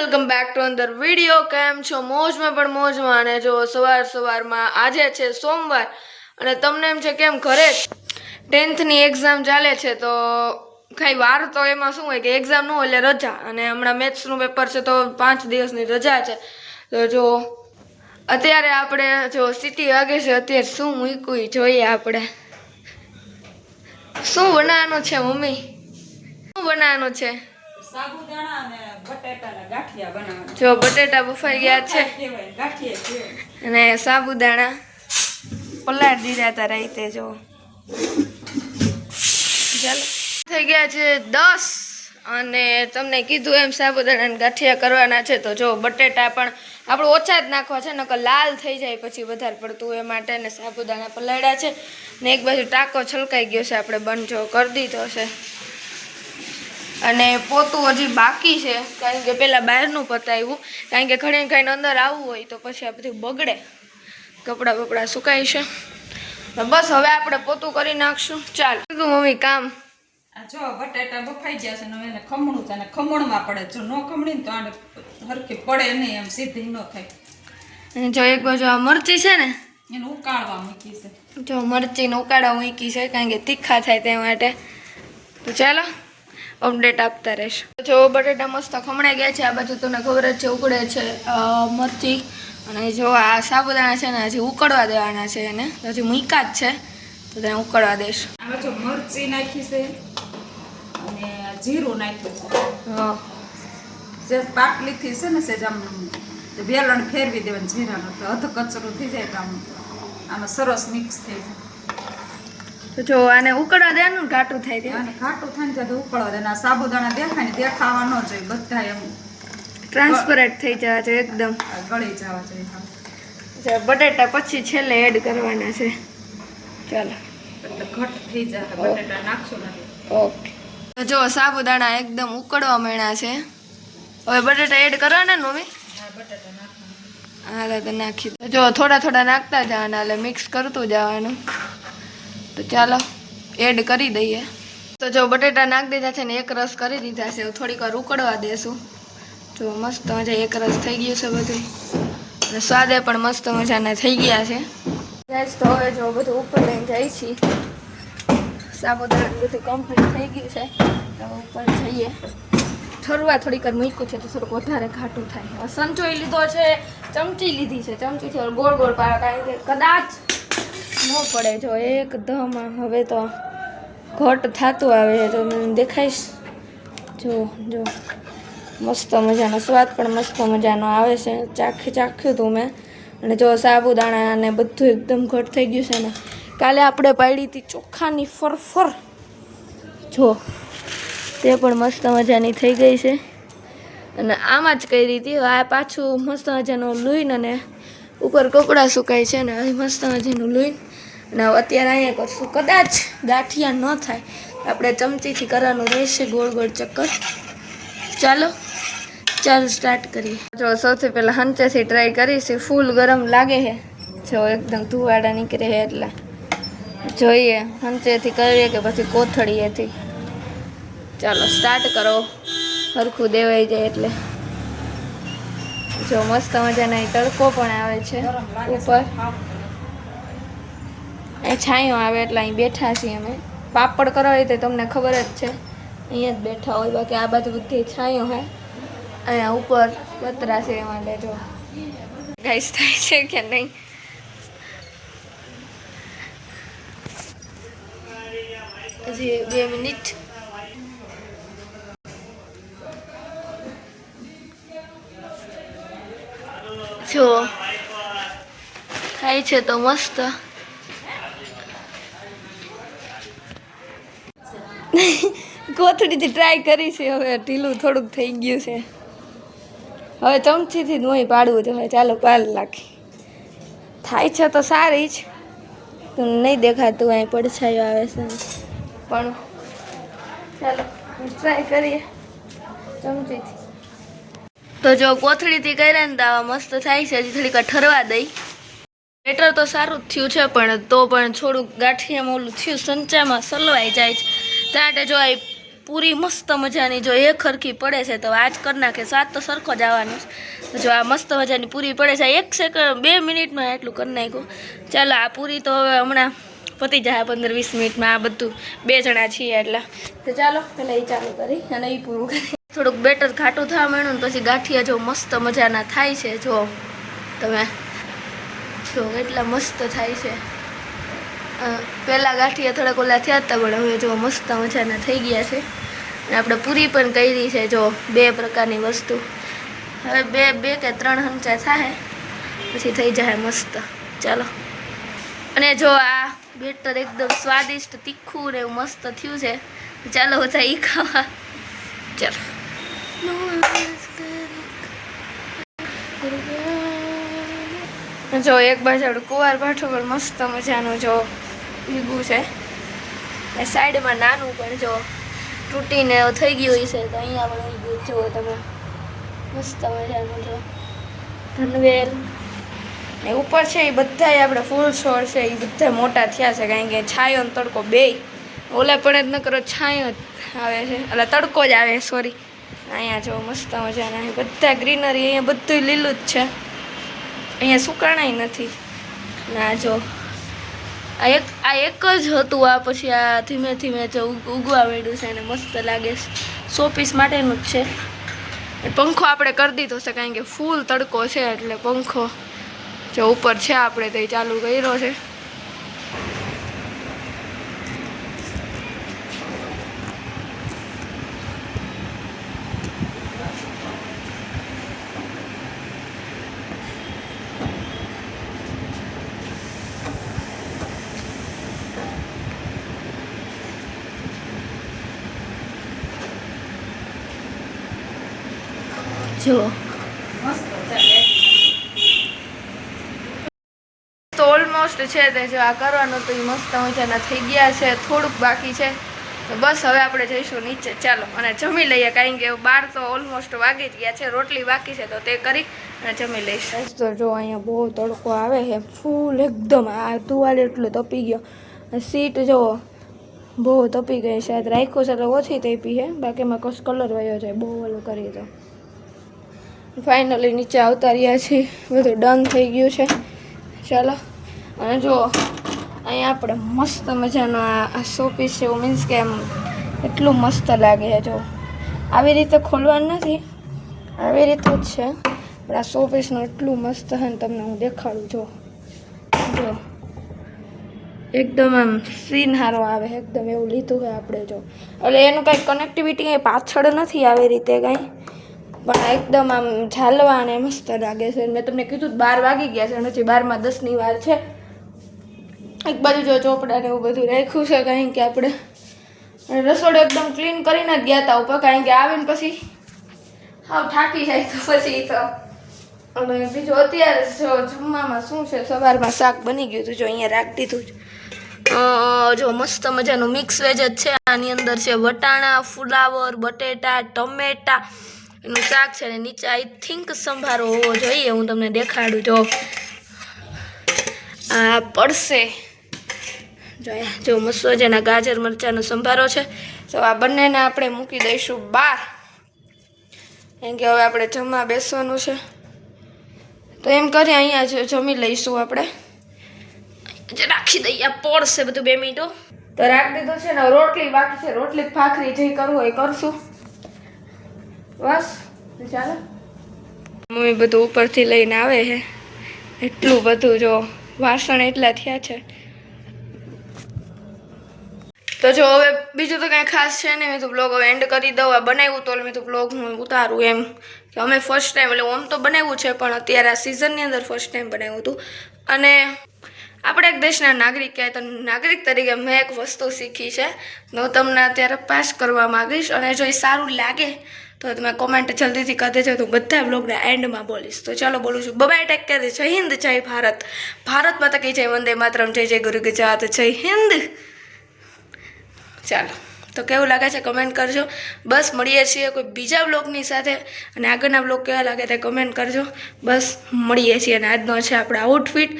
Welcome back to another video. કેમ છો? મોજમાં પણ મોજમાં. અને જો સવારમાં આજે છે સોમવાર અને તમને એમ છે કેમ ઘરે 10th એક્ઝામ ચાલે છે, તો કઈ વાર તો એમાં શું હોય કે એક્ઝામ ન હોય એટલે રજા, અને હમણાં મેથ્સનું પેપર છે તો 5 દિવસની રજા છે. તો જો અત્યારે આપણે જો સિટી વાગે છે, અત્યારે શું મૂક્યું જોઈએ આપણે. શું બનાવવાનું છે મમ્મી? શું બનાવવાનું છે? સાબુદાણા અને બટેટાના ગાંઠિયા બનાવવાના. જો બટેટા બફાઈ ગયા છે અને સાબુદાણા પલાળી દીધા હતા રાઈતે. જો ચાલો થઈ ગયા છે 10 અને તમને કીધું એમ સાબુદાણાના ગાંઠિયા કરવાના છે. તો જો બટેટા પણ આપણે ઓછા જ નાખવા છે, નકર લાલ થઈ જાય પછી વધારે પડતું, એ માટે ને સાબુદાણા પલાળ્યા છે. ને એક બાજુ ટાંકો છલકાઈ ગયો છે, આપણે બંધ કરી દીધો છે. અને પોતું હજી બાકી છે, કારણ કે પેલા બહારનું પતાવ્યું, કારણ કે ઘણી ખાઈને અંદર આવવું હોય તો પછી આ બધું બગડે, કપડાં બપડા સુકાય છે. બસ હવે આપણે પોતું કરી નાખશું. ચાલ મમ્મી કામ. જો બટેટા બફાઈ ગયા છે ને એને ખમણું છે, અને ખમણમાં પડે, જો ન ખમણી તો આને હરખી પડે નહીં, એમ સીધી ન થાય. અને જો એક બાજુ આ મરચી છે ને, એને ઉકાળવા મૂકી છે. જો મરચીને ઉકાળવા મૂકી છે, કારણ કે તીખા થાય તે માટે. તો ચાલો અપડેટ આપતા રહેશું. જો બટેટા મસ્ત ખમણાઈ ગયા છે. આ બાજુ તમને ખબર જ છે ઉકળે છે મરચી, અને જો આ સાબુદાણા છે ને હજી ઉકળવા દેવાના છે, એને હજી મૂકા જ છે તો તેને ઉકળવા દઈશું. આમાં જો મરચી નાખી છે અને જીરું નાખ્યું છે. હા, જે પાટલીથી છે ને સેજ આમ વેલણ ફેરવી દેવાનું જીરાનો, તો અધ કચરું થઈ જાય, તો આમાં સરસ મિક્સ થઈ જાય. તો જો આને ઉકળવા દેવાનું, ઘાટું થાય તે. અને ઘાટું થાય ને ત્યાં ઉકળવા દે. આ સાબુદાણા દેખાય ને દેખાવા ન જોઈએ, બધા એમ ટ્રાન્સપરન્ટ થઈ જવા છે એકદમ, ગળી જવા જોઈએ. બટેટા પછી છેલ્લે એડ કરવાના છે. ચાલો એટલે ઘટ થઈ જાય, બટેટા નાખશું ને. ઓકે. તો જો સાબુદાણા એકદમ ઉકળવા માંડ્યા છે. હવે બટેટા એડ કરવાના ને મમ્મી? હા, બટેટા નાખવાના. હા તો નાખી દો. જો થોડા નાખતા જવાના, એટલે મિક્સ કરતું જવાનું. તો ચાલો એડ કરી દઈએ. તો જો બટેટા નાખી દીધા છે ને એક રસ કરી દીધા છે, થોડીક વાર ઉકળવા દેશું. જો મસ્ત મજા એક રસ થઈ ગયું છે બધું, અને સ્વાદે પણ મસ્ત મજાના થઈ ગયા છે. ગેસ તો હવે જો બધું ઉપર લઈને જાય છે. સાબુદાણા બધું કમ્પ્લીટ થઈ ગયું છે, તો ઉપર જઈએ. ઠરવા થોડીક વાર મૂક્યું છે તો થોડુંક વધારે ઘાટું થાય. હવે સંચોઈ લીધો છે, ચમચી લીધી છે, ચમચીથી ગોળ પાડવા, કારણ કે કદાચ ન પડે. જો એકદમ હવે તો ઘટ થતું આવે છે, તો મને દેખાઈશ. જો મસ્ત મજાનો સ્વાદ પણ મસ્ત મજાનો આવે છે. ચાખ્યું હતું મેં, અને જો સાબુદાણા અને બધું એકદમ ઘટ થઈ ગયું છે ને. કાલે આપણે પાડી હતી ચોખાની ફરફર, જો તે પણ મસ્ત મજાની થઈ ગઈ છે. અને આમાં જ કરી હતી. આ પાછું મસ્ત મજાનું લૂઈને, અને ઉપર કપડાં સુકાય છે ને અહીં મસ્ત મજાનું લૂઈને, અને અત્યારે અહીંયા કરશું. કદાચ ગાંઠિયા ન થાય, આપણે ચમચીથી કરવાનું રહેશે ગોળ ચક્કર. ચાલો સ્ટાર્ટ કરીએ. જો સૌથી પહેલાં હંચેથી ટ્રાય કરીશું. ફૂલ ગરમ લાગે છે, જો એકદમ ધુવાડા નીકળે છે, એટલે જોઈએ હંચેથી કરીએ કે પછી કોથળીએથી. ચાલો સ્ટાર્ટ કરો, સરખું દેવાઈ જાય એટલે. જો મસ્ત મજાના તડકો પણ આવે છે ઉપર, અહીં છાંયો આવે એટલે અહીં બેઠા છીએ અમે. પાપડ કરવા હોય તો તમને ખબર જ છે, અહીંયા જ બેઠા હોય. બાકી આ બાજુ બધી છાંયો હોય, અહીંયા ઉપર પતરા છે માટે. જો ગાઈસ થાય છે કે નહીં? હજી 2 મિનિટ. જો થાય છે તો મસ્ત. કોથળીથી ટ્રાય કરી છે, હવે ઢીલું થોડુંક થઈ ગયું છે. હવે ચમચીથી જ મોઈ પાડવું જોઈએ. ચાલો પાલ નાખી. થાય છે તો સારી જ, તું નહીં દેખાતું અહીં પડછાયો આવે છે, પણ ચાલો ટ્રાય કરીએ ચમચીથી. તો જો કોથળીથી કર્યા ને તો આવા મસ્ત થાય છે. હજી થોડીક ઠરવા દઈ. બેટર તો સારું જ થયું છે, પણ તો પણ થોડુંક ગાંઠિયામાં ઓલું થયું, સંચામાં સલવાઈ જાય છે. ત્યાં જો પૂરી મસ્ત મજાની જો એક ખરખી પડે છે તો આજ કરી નાખે, સ્વાદ તો સરખો જ આવવાનો છે. જો આ મસ્ત મજાની પૂરી પડે છે, 1 સેકન્ડ 2 મિનિટમાં એટલું કરી નાખ્યું. ચાલો આ પૂરી તો હવે હમણાં પતી જાય 15-20 મિનિટમાં. આ બધું 2 જણા છીએ એટલે તો ચાલો પહેલાં એ ચાલુ કરી અને એ પૂરું કરી. થોડુંક બેટર ઘાટું થવા માંડ્યું ને પછી ગાંઠિયા જો મસ્ત મજાના થાય છે. જો તમે જો એટલા મસ્ત થાય છે. પહેલાં ગાંઠિયા થોડાક ઓલા થયા હતા પણ હવે જો મસ્ત મજાના થઈ ગયા છે. અને આપણે પૂરી પણ કરી છે જો 2 પ્રકારની વસ્તુ. હવે બે કે 3 હંચા થાય પછી થઈ જાય મસ્ત. ચાલો અને જો આ બેટર એકદમ સ્વાદિષ્ટ તીખું ને એવું મસ્ત થયું છે. ચાલો બધા એ ખાવા. ચાલો જો એક બાજુ કુવાર પાઠો પણ મસ્ત મજાનું જો વીગું છે. એ સાઈડમાં નાનું પણ જો તૂટીને થઈ ગયું છે તો અહીંયા પણ વીગું જુઓ તમે મસ્ત મજાનું જો ધનવેલ ને ઉપર છે એ બધાય આપણે ફૂલ છોડ છે એ બધા મોટા થયા છે કારણ કે છાંયો ને તડકો બેય ઓલા પણ જ ન કરો છાંયો જ આવે છે એટલે તડકો જ આવે સોરી. અહીંયા જો મસ્ત મજાના બધા ગ્રીનરી અહીંયા બધું લીલું જ છે. અહીંયા સુકાણાય નથી. ના જો આ એક જ હતું. આ પછી આ ધીમે ધીમે જો ઉગવા માંડ્યું છે અને મસ્ત લાગે છે. 100 પીસ માટેનું જ છે. પંખો આપણે કરી દીધો છે કારણ કે ફૂલ તડકો છે એટલે પંખો જો ઉપર છે આપણે તો એ ચાલુ કર્યો છે. જો મસ્ત ચાલે. તો ઓલમોસ્ટ છે તે જો આ કરવાનું તો એ મસ્ત મજાના થઈ ગયા છે. થોડુંક બાકી છે તો બસ હવે આપણે જઈશું નીચે. ચાલો અને જમી લઈએ કારણ કે 12 તો ઓલમોસ્ટ વાગી જ ગયા છે. રોટલી બાકી છે તો તે કરી અને જમી લઈશું. તો જો અહીંયા બહુ તડકો આવે છે ફૂલ એકદમ. આ તુવાલ એટલું તપી ગયો. સીટ જો બહુ તપી ગઈ છે. રાખ્યું છે તો ઓછી તપી છે બાકીમાં કશ કલર વયો જાય બહુ ઓલું કરી તો. ફાઇનલી નીચે આવતા રહ્યા છીએ. બધું ડન થઈ ગયું છે. ચાલો અને જો અહીંયા આપણે મસ્ત મજાનો આ 100 પીસ છે એવું મીન્સ કે એમ એટલું મસ્ત લાગે છે. જો આવી રીતે ખોલવાનું નથી, આવી રીતે જ છે પણ આ 100 પીસનું એટલું મસ્ત છે ને તમને હું દેખાડું. જો એકદમ આમ સીન સારો આવે એકદમ એવું લીધું છે આપણે. જો એટલે એનું કાંઈ કનેક્ટિવિટી કંઈ પાછળ નથી આવી રીતે કાંઈ પણ એકદમ આમ ઝાલવા અને મસ્ત લાગે છે. મેં તમને કીધું 12 વાગી ગયા છે હજી 12માં 10ની વાર છે. એક બાજુ જો ચોપડા ને એવું બધું રાખ્યું છે કારણ કે આપણે રસોડું એકદમ ક્લીન કરીને જ ગયા હતા ઉપર કારણ કે આવીને પછી હાવ થાકી જાય તો પછી તો. અને બીજું અત્યારે જો જમવામાં શું છે સવારમાં શાક બની ગયું હતું જો અહીંયા રાખી દીધું જ. જો મસ્ત મજાનું મિક્સ વેજ જ છે. આની અંદર છે વટાણા, ફુલાવર, બટેટા, ટમેટા એનું શાક છે ને નીચે આઈ થિંક સંભારો હોવો જોઈએ. હું તમને દેખાડું. જો આ પડશે જો મસ્ત મજાના ગાજર મરચાંનો સંભારો છે. તો આ બંનેને આપણે મૂકી દઈશું બહાર કેમ કે હવે આપણે જમવા બેસવાનું છે. તો એમ કરી અહીંયા જમી લઈશું આપણે. રાખી દઈએ પડશે બધું 2 મિનિટો તો રાખી દીધું છે ને. રોટલી બાકી છે. રોટલી ભાખરી જે કરવું હોય કરશું બસ. ચાલો મમ્મી બધું ઉપરથી લઈને આવે છે. એટલું બધું જો વાસણ એટલા થયા છે. તો જો હવે બીજું તો કાંઈ ખાસ છે નહીં. મેં તો બ્લોગ હવે એન્ડ કરી દઉં. આ બનાવ્યું તો મેં તો બ્લોગ હું ઉતારું એમ કે અમે ફર્સ્ટ ટાઈમ એટલે આમ તો બનાવ્યું છે પણ અત્યારે આ સિઝનની અંદર ફર્સ્ટ ટાઈમ બનાવ્યું હતું. અને આપણે એક દેશના નાગરિક કહેવાય તો નાગરિક તરીકે મેં એક વસ્તુ શીખી છે હું તમને અત્યારે પાસ કરવા માગીશ. અને જો એ સારું લાગે તો તમે કોમેન્ટ જલ્દીથી કરી દેજો તો બધા બ્લોગના એન્ડમાં બોલીશ. તો ચાલો બોલું છું. Bye take care. જય હિન્દ જય ભારત. ભારત માતા કી જય. વંદે માતરમ. જય જય ગુરુ ગુજરાત. જય હિન્દ. ચાલો તો કેવું લાગે છે કમેન્ટ કરજો. બસ મળીએ છીએ કોઈ બીજા બ્લોગની સાથે અને આગળના બ્લોગ કેવા લાગે તે કમેન્ટ કરજો. બસ મળીએ છીએ અને આજનો છે આપણો આઉટફિટ